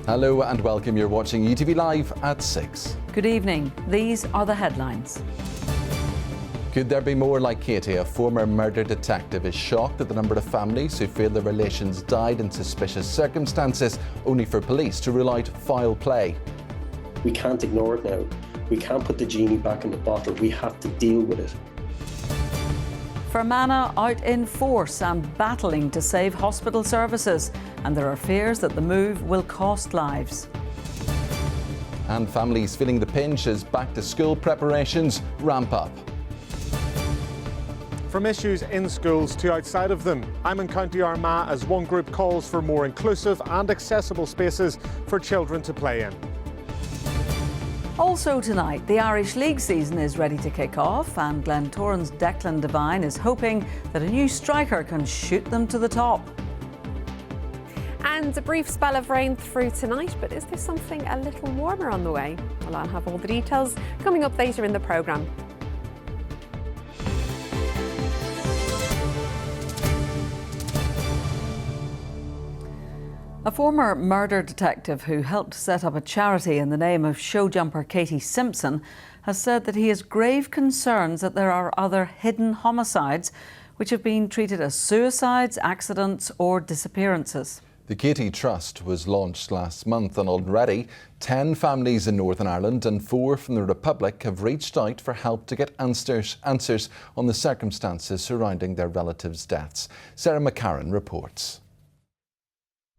Hello and welcome. You're watching UTV Live at 6. Good evening. These are the headlines. Could there be more like Katie? A former murder detective is shocked at the number of families who feel their relations died in suspicious circumstances, only for police to rule out foul play. We can't ignore it now. We can't put the genie back in the bottle. We have to deal with it. Fermanagh out in force and battling to save hospital services, and there are fears that the move will cost lives. And families feeling the pinch as back to school preparations ramp up. From issues in schools to outside of them, I'm in County Armagh as one group calls for more inclusive and accessible spaces for children to play in. Also tonight, the Irish League season is ready to kick off, and Glentoran's Declan Devine is hoping that a new striker can shoot them to the top. And a brief spell of rain through tonight, but is there something a little warmer on the way? Well, I'll have all the details coming up later in the programme. A former murder detective who helped set up a charity in the name of show jumper Katie Simpson has said that he has grave concerns that there are other hidden homicides which have been treated as suicides, accidents or disappearances. The Katie Trust was launched last month, and already 10 families in Northern Ireland and 4 from the Republic have reached out for help to get answers on the circumstances surrounding their relatives' deaths. Sarah McCarran reports.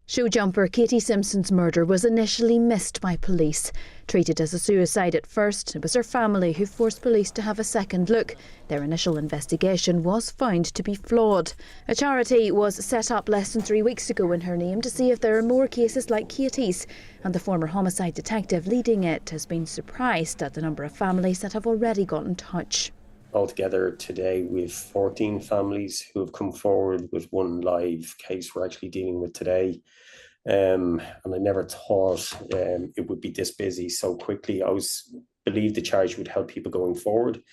Show jumper Katie Simpson's murder was initially missed by police. Treated as a suicide at first, it was her family who forced police to have a second look. Their initial investigation was found to be flawed. A charity was set up less than 3 weeks ago in her name to see if there are more cases like Katie's, and the former homicide detective leading it has been surprised at the number of families that have already got in touch. Altogether today we have 14 families who have come forward with one live case we're actually dealing with today. And I never thought it would be this busy so quickly. I believed the charge would help people going forward,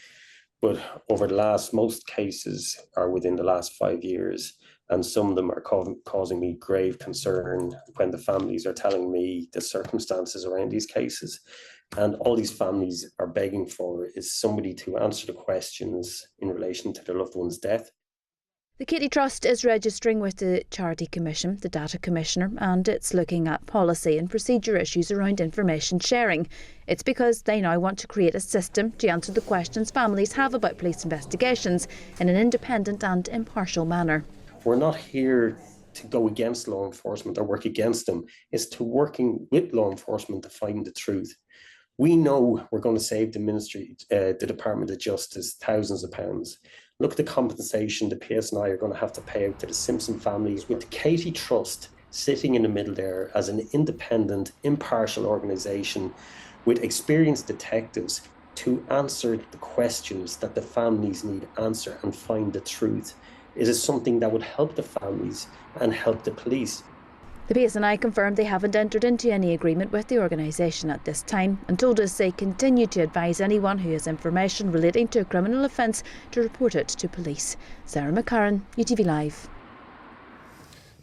but over most cases are within the last 5 years, and some of them are causing me grave concern when the families are telling me the circumstances around these cases. And all these families are begging for is somebody to answer the questions in relation to their loved one's death. The Katie Trust is registering with the Charity Commission, the Data Commissioner, and it's looking at policy and procedure issues around information sharing. It's because they now want to create a system to answer the questions families have about police investigations in an independent and impartial manner. We're not here to go against law enforcement or work against them. It's to working with law enforcement to find the truth. We know we're going to save the Ministry, the Department of Justice, thousands of pounds. Look at the compensation the PSNI are going to have to pay out to the Simpson families, with the Katie Trust sitting in the middle there as an independent, impartial organisation with experienced detectives to answer the questions that the families need answer and find the truth. It is something that would help the families and help the police. The PSNI confirmed they haven't entered into any agreement with the organisation at this time, and told us they continue to advise anyone who has information relating to a criminal offence to report it to police. Sarah McCarran, UTV Live.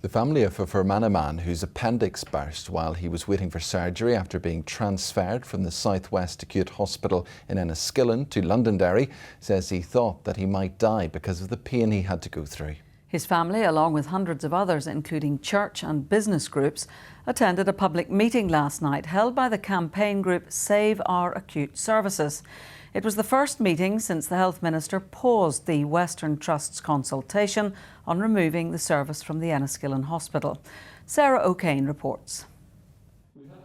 The family of a Fermanagh man whose appendix burst while he was waiting for surgery after being transferred from the Southwest Acute Hospital in Enniskillen to Londonderry says he thought that he might die because of the pain he had to go through. His family, along with hundreds of others, including church and business groups, attended a public meeting last night held by the campaign group Save Our Acute Services. It was the first meeting since the Health Minister paused the Western Trust's consultation on removing the service from the Enniskillen Hospital. Sarah O'Kane reports.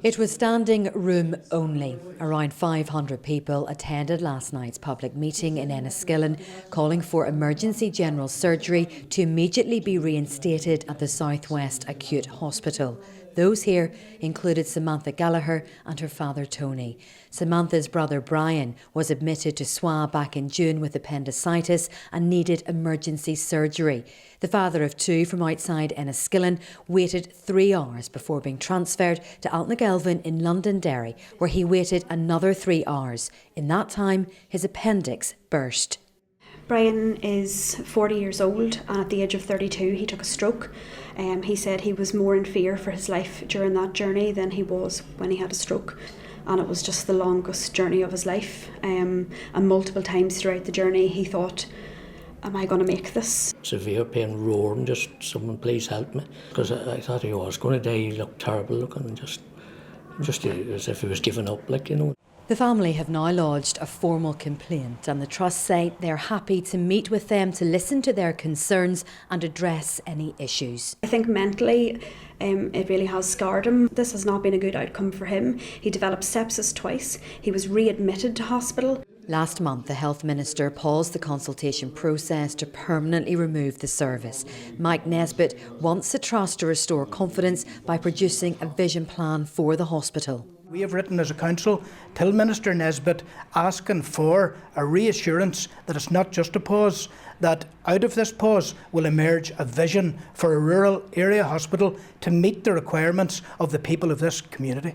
It was standing room only. Around 500 people attended last night's public meeting in Enniskillen, calling for emergency general surgery to immediately be reinstated at the Southwest Acute Hospital. Those here included Samantha Gallagher and her father Tony. Samantha's brother Brian was admitted to SWA back in June with appendicitis and needed emergency surgery. The father of 2 from outside Enniskillen waited 3 hours before being transferred to Altnagelvin in Londonderry, where he waited another 3 hours. In that time, his appendix burst. Brian is 40 years old, and at the age of 32 he took a stroke. He said he was more in fear for his life during that journey than he was when he had a stroke. And it was just the longest journey of his life. And multiple times throughout the journey he thought, am I going to make this? Severe pain, roaring, just someone please help me. Because I thought he was going to die. He looked terrible looking, and just as if he was giving up, like, you know. The family have now lodged a formal complaint, and the Trust say they're happy to meet with them to listen to their concerns and address any issues. I think mentally it really has scarred him. This has not been a good outcome for him. He developed sepsis twice. He was readmitted to hospital. Last month, the Health Minister paused the consultation process to permanently remove the service. Mike Nesbitt wants the Trust to restore confidence by producing a vision plan for the hospital. We have written as a council to Minister Nesbitt asking for a reassurance that it's not just a pause, that out of this pause will emerge a vision for a rural area hospital to meet the requirements of the people of this community.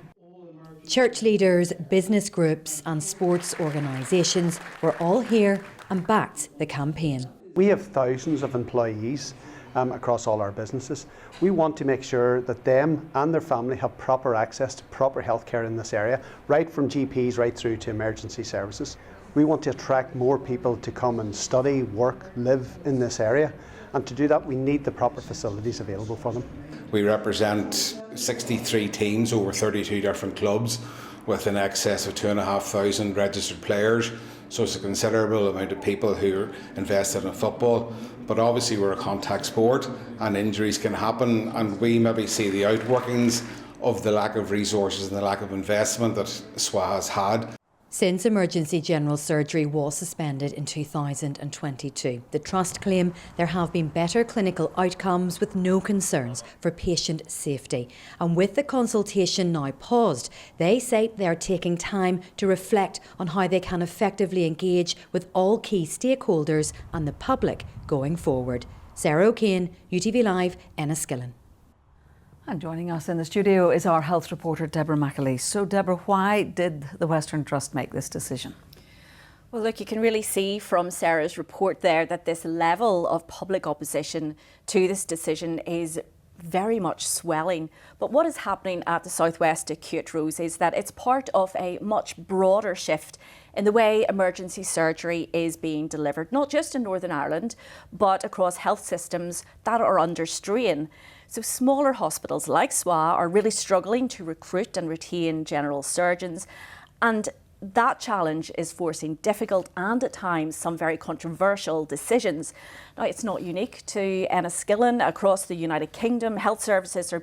Church leaders, business groups and sports organisations were all here and backed the campaign. We have thousands of employees across all our businesses. We want to make sure that them and their family have proper access to proper healthcare in this area, right from GPs right through to emergency services. We want to attract more people to come and study, work, live in this area, and to do that we need the proper facilities available for them. We represent 63 teams over 32 different clubs with in excess of 2,500 registered players. So it's a considerable amount of people who are invested in football. But obviously we're a contact sport and injuries can happen, and we maybe see the outworkings of the lack of resources and the lack of investment that SWA has had. Since emergency general surgery was suspended in 2022, the Trust claim there have been better clinical outcomes with no concerns for patient safety. And with the consultation now paused, they say they are taking time to reflect on how they can effectively engage with all key stakeholders and the public going forward. Sarah O'Kane, UTV Live, Enniskillen. And joining us in the studio is our health reporter, Deborah McAleese. So, Deborah, why did the Western Trust make this decision? Well, look, you can really see from Sarah's report there that this level of public opposition to this decision is very much swelling. But what is happening at the Southwest Acute, Rose, is that it's part of a much broader shift in the way emergency surgery is being delivered, not just in Northern Ireland, but across health systems that are under strain. So smaller hospitals like SWA are really struggling to recruit and retain general surgeons, and that challenge is forcing difficult and at times some very controversial decisions. Now, it's not unique to Enniskillen. Across the United Kingdom, health services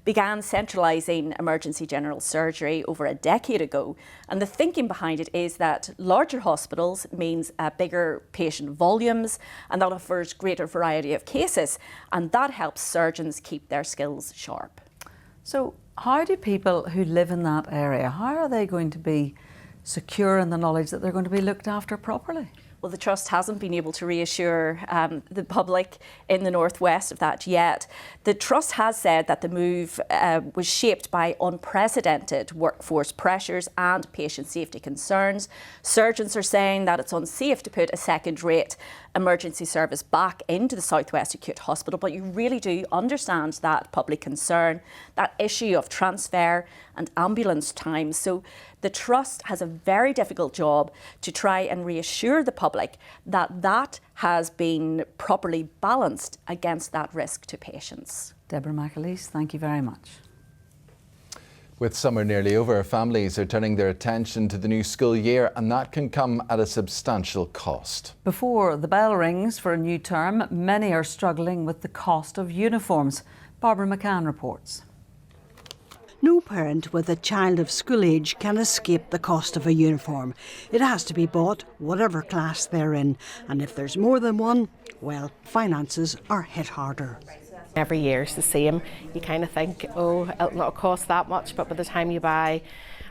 began centralising emergency general surgery over a decade ago. And the thinking behind it is that larger hospitals means bigger patient volumes, and that offers greater variety of cases. And that helps surgeons keep their skills sharp. So how do people who live in that area, how are they going to be secure in the knowledge that they're going to be looked after properly? Well, the Trust hasn't been able to reassure the public in the northwest of that yet. The Trust has said that the move was shaped by unprecedented workforce pressures and patient safety concerns. Surgeons are saying that it's unsafe to put a second-rate emergency service back into the Southwest Acute Hospital, but you really do understand that public concern, that issue of transfer and ambulance times. So the Trust has a very difficult job to try and reassure the public that that has been properly balanced against that risk to patients. Deborah McAleese, thank you very much. With summer nearly over, families are turning their attention to the new school year, and that can come at a substantial cost. Before the bell rings for a new term, many are struggling with the cost of uniforms. Barbara McCann reports. No parent with a child of school age can escape the cost of a uniform. It has to be bought, whatever class they're in. And if there's more than one, well, finances are hit harder. Every year it's the same. You kind of think, oh, it'll not cost that much, but by the time you buy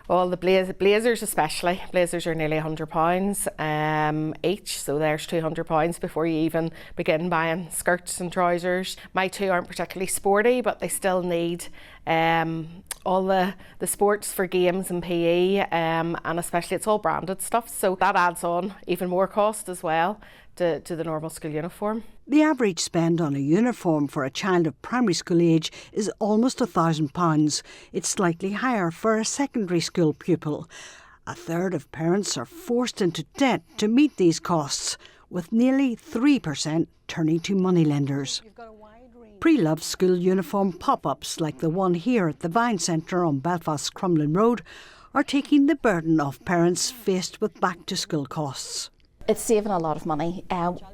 all the blazers especially, blazers are nearly £100 each, so there's £200 before you even begin buying skirts and trousers. My two aren't particularly sporty, but they still need all the sports for games and PE, and especially it's all branded stuff, so that adds on even more cost as well to the normal school uniform. The average spend on a uniform for a child of primary school age is almost £1,000. It's slightly higher for a secondary school pupil. A third of parents are forced into debt to meet these costs, with nearly 3% turning to moneylenders. Pre-loved school uniform pop-ups like the one here at the Vine Centre on Belfast's Crumlin Road are taking the burden off parents faced with back-to-school costs. It's saving a lot of money.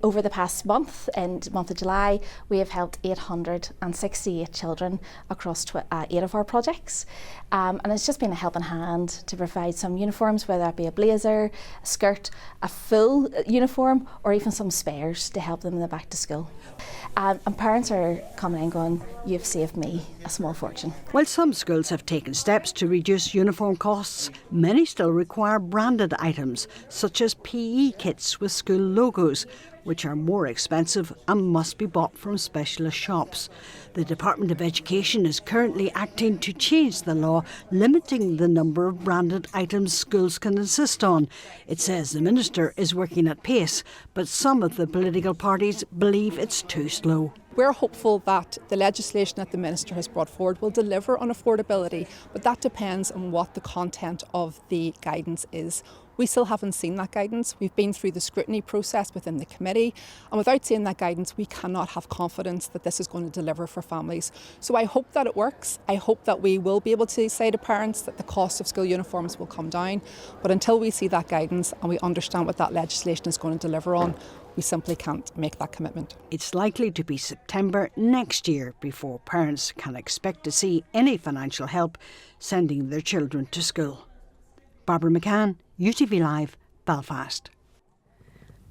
Over the past month, in the month of July, we have helped 868 children across 8 of our projects. And it's just been a helping hand to provide some uniforms, whether that be a blazer, a skirt, a full uniform, or even some spares to help them in the back to school. And parents are coming in going, "You've saved me a small fortune." While some schools have taken steps to reduce uniform costs, many still require branded items, such as PE kits with school logos, which are more expensive and must be bought from specialist shops. The Department of Education is currently acting to change the law, limiting the number of branded items schools can insist on. It says the Minister is working at pace, but some of the political parties believe it's too slow. We're hopeful that the legislation that the Minister has brought forward will deliver on affordability, but that depends on what the content of the guidance is. We still haven't seen that guidance. We've been through the scrutiny process within the committee, and without seeing that guidance, we cannot have confidence that this is going to deliver for families. So I hope that it works. I hope that we will be able to say to parents that the cost of school uniforms will come down. But until we see that guidance and we understand what that legislation is going to deliver on, we simply can't make that commitment. It's likely to be September next year before parents can expect to see any financial help sending their children to school. Barbara McCann, UTV Live, Belfast.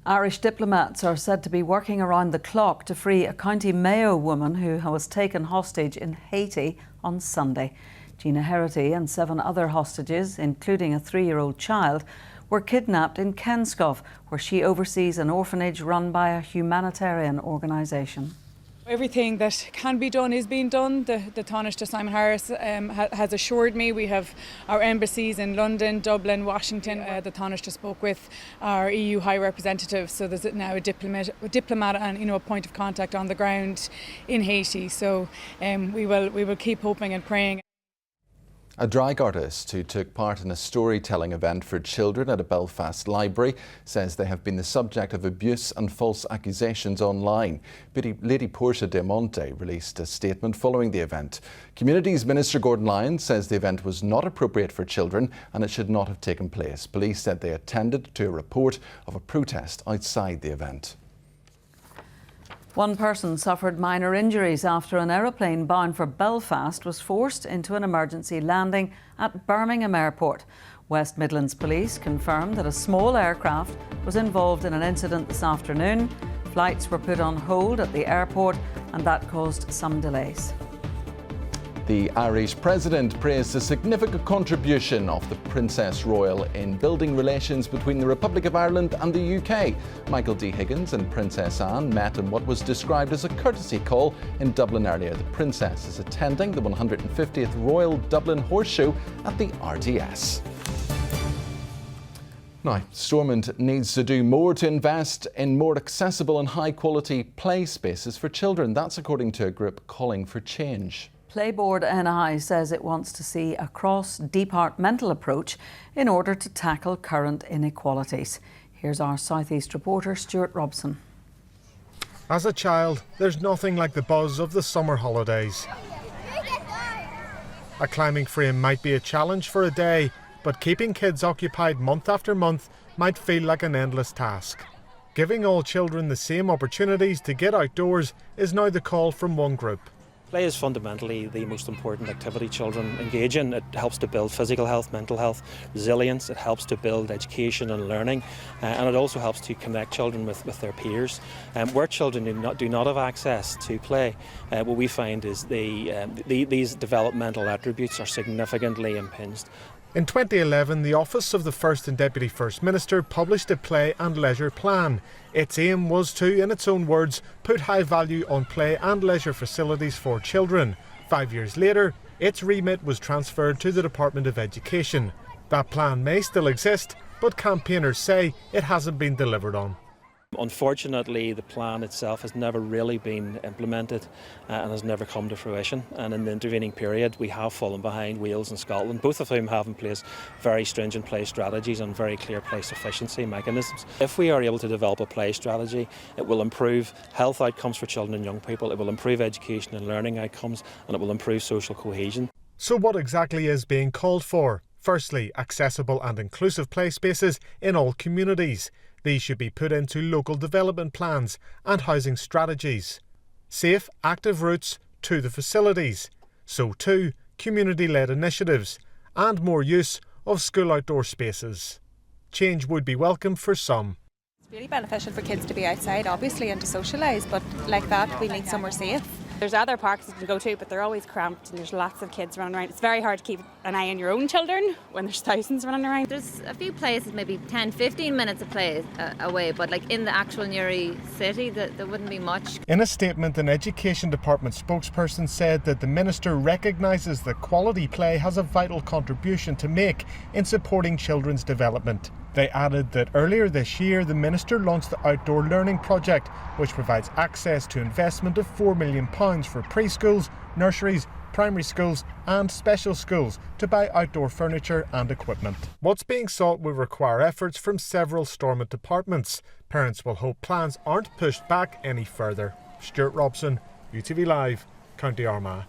Irish diplomats are said to be working around the clock to free a County Mayo woman who was taken hostage in Haiti on Sunday. Gina Herity and 7 other hostages, including a 3-year-old child, were kidnapped in Kenscoff, where she oversees an orphanage run by a humanitarian organisation. Everything that can be done is being done. The Taoiseach Simon Harris has assured me we have our embassies in London, Dublin, Washington. The Taoiseach spoke with our EU High Representative, so there's now a diplomat and a point of contact on the ground in Haiti. So we will keep hoping and praying. A drag artist who took part in a storytelling event for children at a Belfast library says they have been the subject of abuse and false accusations online. Lady Portia De Monte released a statement following the event. Communities Minister Gordon Lyons says the event was not appropriate for children and it should not have taken place. Police said they attended to a report of a protest outside the event. One person suffered minor injuries after an aeroplane bound for Belfast was forced into an emergency landing at Birmingham Airport. West Midlands Police confirmed that a small aircraft was involved in an incident this afternoon. Flights were put on hold at the airport and that caused some delays. The Irish President praised the significant contribution of the Princess Royal in building relations between the Republic of Ireland and the UK. Michael D. Higgins and Princess Anne met in what was described as a courtesy call in Dublin earlier. The Princess is attending the 150th Royal Dublin Horseshoe at the RDS. Now, Stormont needs to do more to invest in more accessible and high-quality play spaces for children. That's according to a group calling for change. Playboard NI says it wants to see a cross-departmental approach in order to tackle current inequalities. Here's our South East reporter, Stuart Robson. As a child, there's nothing like the buzz of the summer holidays. A climbing frame might be a challenge for a day, but keeping kids occupied month after month might feel like an endless task. Giving all children the same opportunities to get outdoors is now the call from one group. Play is fundamentally the most important activity children engage in. It helps to build physical health, mental health, resilience. It helps to build education and learning, and it also helps to connect children with their peers. Where children do not have access to play, what we find is these developmental attributes are significantly impinged. In 2011, the Office of the First and Deputy First Minister published a play and leisure plan. Its aim was to, in its own words, put high value on play and leisure facilities for children. 5 years later, Its remit was transferred to the Department of Education. That plan may still exist, but campaigners say it hasn't been delivered on. Unfortunately, the plan itself has never really been implemented and has never come to fruition. And in the intervening period, we have fallen behind Wales and Scotland, both of whom have in place very stringent play strategies and very clear play sufficiency mechanisms. If we are able to develop a play strategy, it will improve health outcomes for children and young people, it will improve education and learning outcomes, and it will improve social cohesion. So what exactly is being called for? Firstly, accessible and inclusive play spaces in all communities. These should be put into local development plans and housing strategies. Safe, active routes to the facilities. So too, community-led initiatives and more use of school outdoor spaces. Change would be welcome for some. It's really beneficial for kids to be outside, obviously, and to socialise, but like that, we need somewhere safe. There's other parks you can go to, but they're always cramped and there's lots of kids running around. It's very hard to keep an eye on your own children when there's thousands running around. There's a few places, maybe 10-15 minutes of play away, but like in the actual Newry city, there wouldn't be much. In a statement, an Education Department spokesperson said that the Minister recognises that quality play has a vital contribution to make in supporting children's development. They added that earlier this year, the Minister launched the Outdoor Learning Project, which provides access to investment of £4 million for preschools, nurseries, primary schools and special schools to buy outdoor furniture and equipment. What's being sought will require efforts from several Stormont departments. Parents will hope plans aren't pushed back any further. Stuart Robson, UTV Live, County Armagh.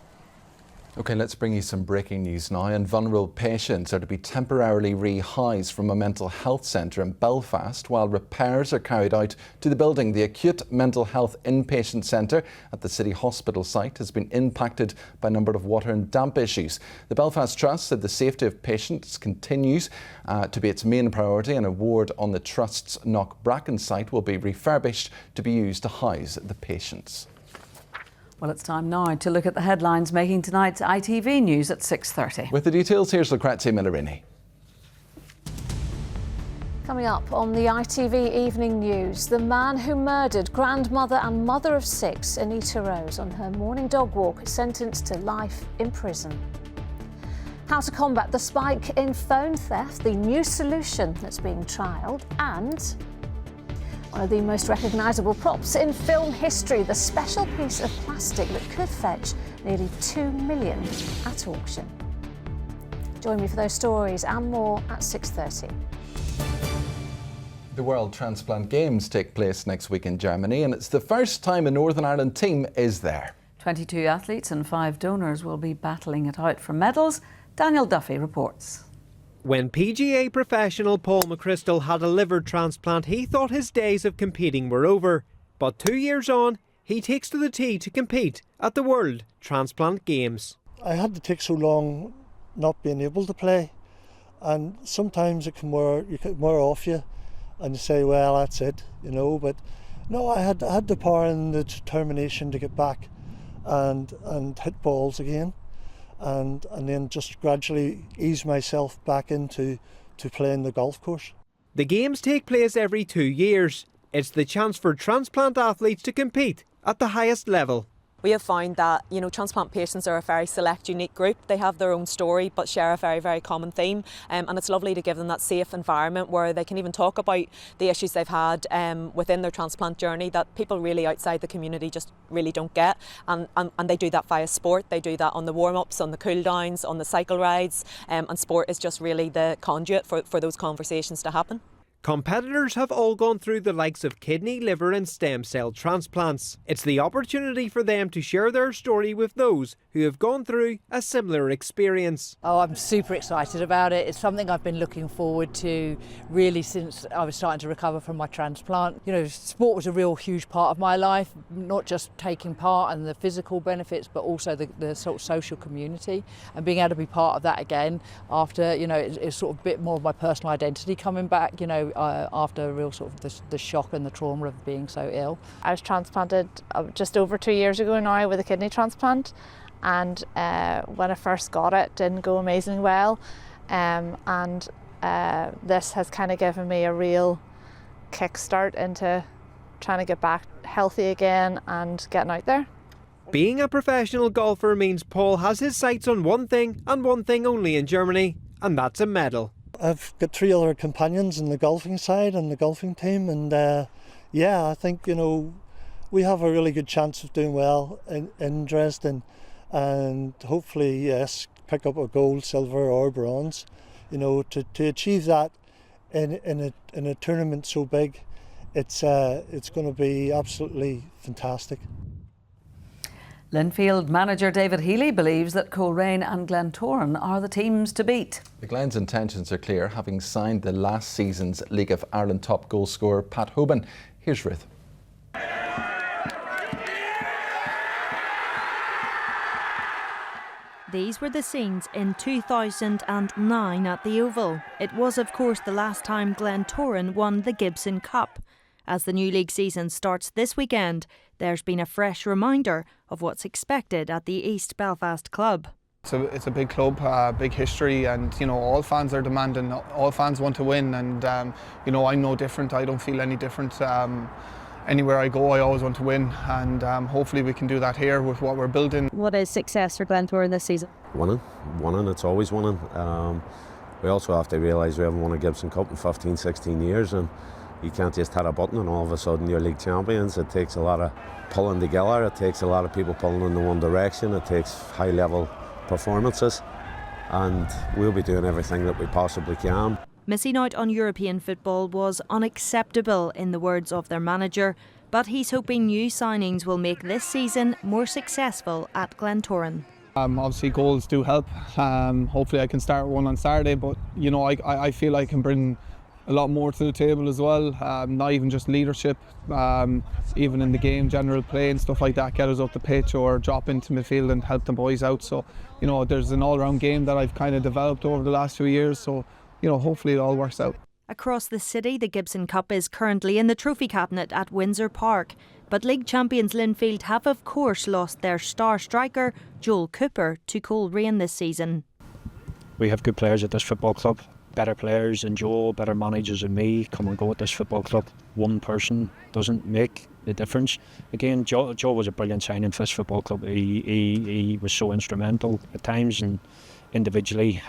OK, let's bring you some breaking news now. And vulnerable patients are to be temporarily rehoused from a mental health centre in Belfast while repairs are carried out to the building. The Acute Mental Health Inpatient Centre at the City Hospital site has been impacted by a number of water and damp issues. The Belfast Trust said the safety of patients continues to be its main priority, and a ward on the Trust's Knockbracken site will be refurbished to be used to house the patients. Well, it's time now to look at the headlines making tonight's ITV news at 6:30. With the details, here's Lucrezia Millarini. Coming up on the ITV Evening News, the man who murdered grandmother and mother of 6, Anita Rose, on her morning dog walk, sentenced to life in prison. How to combat the spike in phone theft, the new solution that's being trialled, and one of the most recognisable props in film history, the special piece of plastic that could fetch nearly $2 million at auction. Join me for those stories and more at 6:30. The World Transplant Games take place next week in Germany, and it's the first time a Northern Ireland team is there. 22 athletes and 5 donors will be battling it out for medals. Daniel Duffy reports. When PGA professional Paul McChrystal had a liver transplant, he thought his days of competing were over. But 2 years on, he takes to the tee to compete at the World Transplant Games. I had to take so long not being able to play, and sometimes it can wear off you, and you say, well, that's it, you know. But no, I had the power and the determination to get back and hit balls again. And then just gradually ease myself back into playing the golf course. The games take place every 2 years. It's the chance for transplant athletes to compete at the highest level. We have found that, transplant patients are a very select, unique group. They have their own story but share a very, very common theme. And it's lovely to give them that safe environment where they can even talk about the issues they've had within their transplant journey that people really outside the community just really don't get. And they do that via sport. They do that on the warm-ups, on the cool-downs, on the cycle rides. And sport is just really the conduit for those conversations to happen. Competitors have all gone through the likes of kidney, liver and stem cell transplants. It's the opportunity for them to share their story with those who have gone through a similar experience. Oh, I'm super excited about it. It's something I've been looking forward to really since I was starting to recover from my transplant. Sport was a real huge part of my life, not just taking part and the physical benefits, but also the sort of social community, and being able to be part of that again after, it's sort of a bit more of my personal identity coming back, after a real sort of the shock and the trauma of being so ill. I was transplanted just over 2 years ago now with a kidney transplant, and when I first got it, didn't go amazingly well, and this has kind of given me a real kickstart into trying to get back healthy again and getting out there. Being a professional golfer means Paul has his sights on one thing and one thing only in Germany, and that's a medal. I've got 3 other companions in the golfing side and the golfing team, and yeah, I think, you know, we have a really good chance of doing well in Dresden, and hopefully, yes, pick up a gold, silver or bronze. You know, to achieve that in a tournament so big, it's going to be absolutely fantastic. Linfield manager David Healy believes that Coleraine and Glentoran are the teams to beat. The Glens' intentions are clear, having signed the last season's League of Ireland top goal scorer Pat Hoban. Here's Ruth. These were the scenes in 2009 at the Oval. It was, of course, the last time Glentoran won the Gibson Cup. As the new league season starts this weekend, there's been a fresh reminder of what's expected at the East Belfast club. It's a big club, big history, and you know, all fans are demanding, all fans want to win, and you know, I'm no different. I don't feel any different. Anywhere I go, I always want to win, and hopefully we can do that here with what we're building. What is success for Glentoran this season? Winning, it's always winning. We also have to realise we haven't won a Gibson Cup in 15, 16 years, and you can't just hit a button and all of a sudden you're league champions. It takes a lot of pulling together, it takes a lot of people pulling in the one direction, it takes high level performances, and we'll be doing everything that we possibly can. Missing out on European football was unacceptable in the words of their manager, but he's hoping new signings will make this season more successful at Glentoran. Obviously goals do help. Hopefully I can start one on Saturday, but you know, I feel I can bring a lot more to the table as well, not even just leadership, even in the game, general play and stuff like that, get us up the pitch or drop into midfield and help the boys out. So, you know, there's an all-round game that I've kind of developed over the last few years, so, you know, hopefully it all works out. Across the city, the Gibson Cup is currently in the trophy cabinet at Windsor Park, but league champions Linfield have of course lost their star striker, Joel Cooper, to Coleraine this season. We have good players at this football club. Better players than Joe, better managers than me come and go at this football club. One person doesn't make the difference. Again, Joe was a brilliant signing for this football club. He was so instrumental at times and individually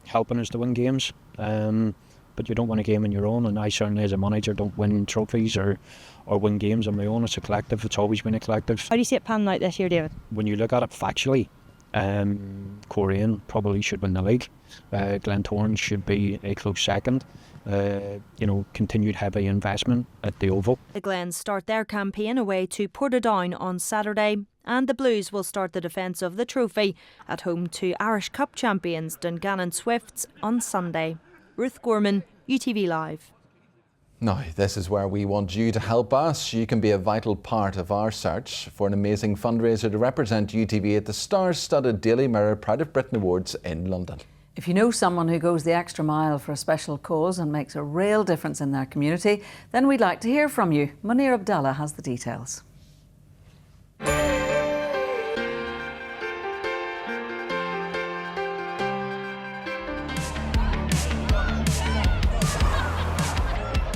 helping us to win games. But you don't win a game on your own, and I certainly as a manager don't win trophies or win games on my own. It's a collective, it's always been a collective. How do you see it panning out this year, David? When you look at it factually, Coleraine probably should win the league. Glentoran should be a close second. You know, continued heavy investment at the Oval. The Glens start their campaign away to Portadown on Saturday, and the Blues will start the defence of the trophy at home to Irish Cup champions Dungannon Swifts on Sunday. Ruth Gorman, UTV Live. Now, this is where we want you to help us. You can be a vital part of our search for an amazing fundraiser to represent UTV at the star-studded Daily Mirror Pride of Britain Awards in London. If you know someone who goes the extra mile for a special cause and makes a real difference in their community, then we'd like to hear from you. Munir Abdallah has the details.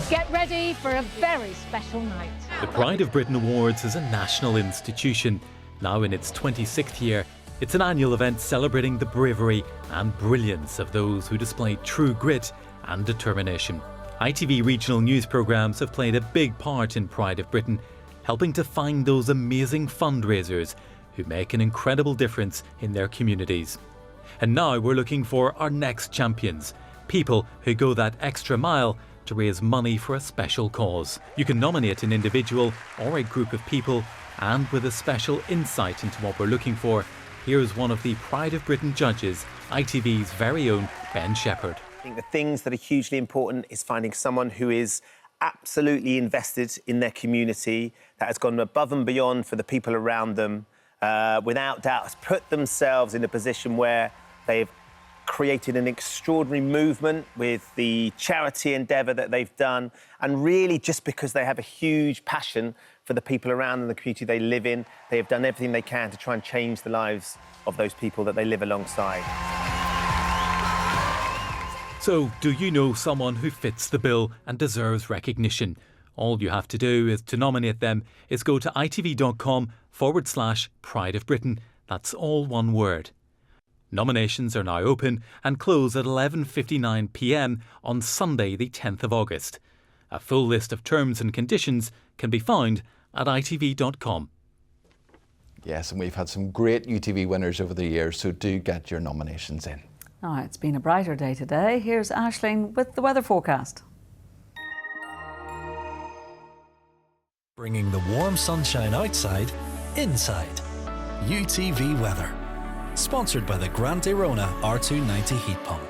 Get ready for a very special night. The Pride of Britain Awards is a national institution. Now in its 26th year, it's an annual event celebrating the bravery and brilliance of those who display true grit and determination. ITV regional news programmes have played a big part in Pride of Britain, helping to find those amazing fundraisers who make an incredible difference in their communities. And now we're looking for our next champions, people who go that extra mile to raise money for a special cause. You can nominate an individual or a group of people, and with a special insight into what we're looking for, here's one of the Pride of Britain judges, ITV's very own Ben Shepherd. I think the things that are hugely important is finding someone who is absolutely invested in their community, that has gone above and beyond for the people around them, without doubt has put themselves in a position where they've created an extraordinary movement with the charity endeavour that they've done, and really just because they have a huge passion for the people around them, the community they live in, they have done everything they can to try and change the lives of those people that they live alongside. So, do you know someone who fits the bill and deserves recognition? All you have to do is to nominate them is go to itv.com/Pride of Britain. That's all one word. Nominations are now open and close at 11:59 p.m. on Sunday the 10th of August. A full list of terms and conditions can be found at itv.com. Yes, and we've had some great UTV winners over the years, so do get your nominations in. Now, it's been a brighter day today. Here's Aisling with the weather forecast. Bringing the warm sunshine outside, inside. UTV weather. Sponsored by the Grant Arona R290 heat pump.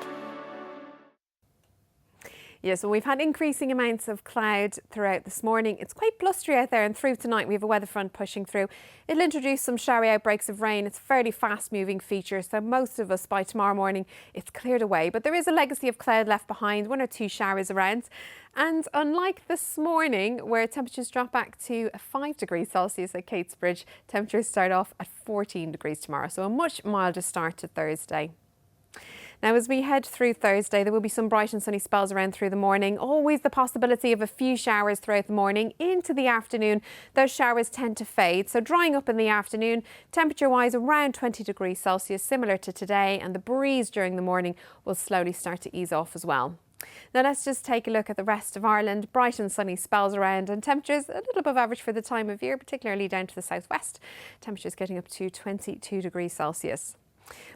Yes, well, we've had increasing amounts of cloud throughout this morning. It's quite blustery out there, and through tonight we have a weather front pushing through. It'll introduce some showery outbreaks of rain. It's a fairly fast moving feature, so most of us by tomorrow morning it's cleared away. But there is a legacy of cloud left behind, 1 or 2 showers around. And unlike this morning, where temperatures drop back to 5 degrees Celsius at Catesbridge, temperatures start off at 14 degrees tomorrow, so a much milder start to Thursday. Now, as we head through Thursday, there will be some bright and sunny spells around through the morning. Always the possibility of a few showers throughout the morning. Into the afternoon, those showers tend to fade. So drying up in the afternoon, temperature-wise around 20 degrees Celsius, similar to today. And the breeze during the morning will slowly start to ease off as well. Now let's just take a look at the rest of Ireland. Bright and sunny spells around and temperatures a little above average for the time of year, particularly down to the southwest. Temperatures getting up to 22 degrees Celsius.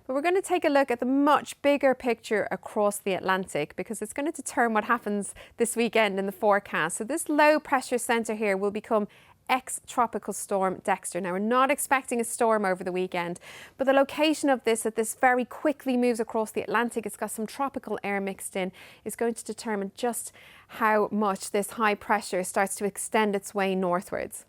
But we're going to take a look at the much bigger picture across the Atlantic, because it's going to determine what happens this weekend in the forecast. So this low pressure centre here will become ex-tropical storm Dexter. Now, we're not expecting a storm over the weekend, but the location of this, as this very quickly moves across the Atlantic, it's got some tropical air mixed in, is going to determine just how much this high pressure starts to extend its way northwards.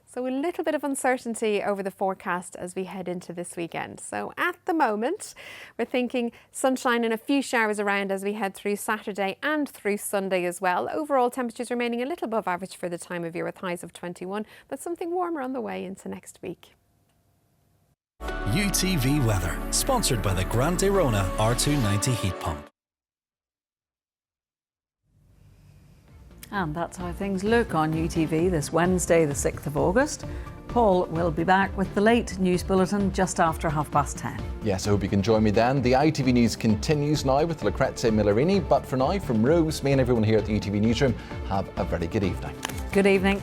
So a little bit of uncertainty over the forecast as we head into this weekend. So at the moment, we're thinking sunshine and a few showers around as we head through Saturday and through Sunday as well. Overall temperatures remaining a little above average for the time of year with highs of 21, but something warmer on the way into next week. UTV weather, sponsored by the Grant Arona R290 heat pump. And that's how things look on UTV this Wednesday, the 6th of August. Paul will be back with the late news bulletin just after 10:30. Yes, I hope you can join me then. The ITV News continues now with Lucrezia Millerini. But for now, from Rose, me and everyone here at the UTV Newsroom, have a very good evening. Good evening.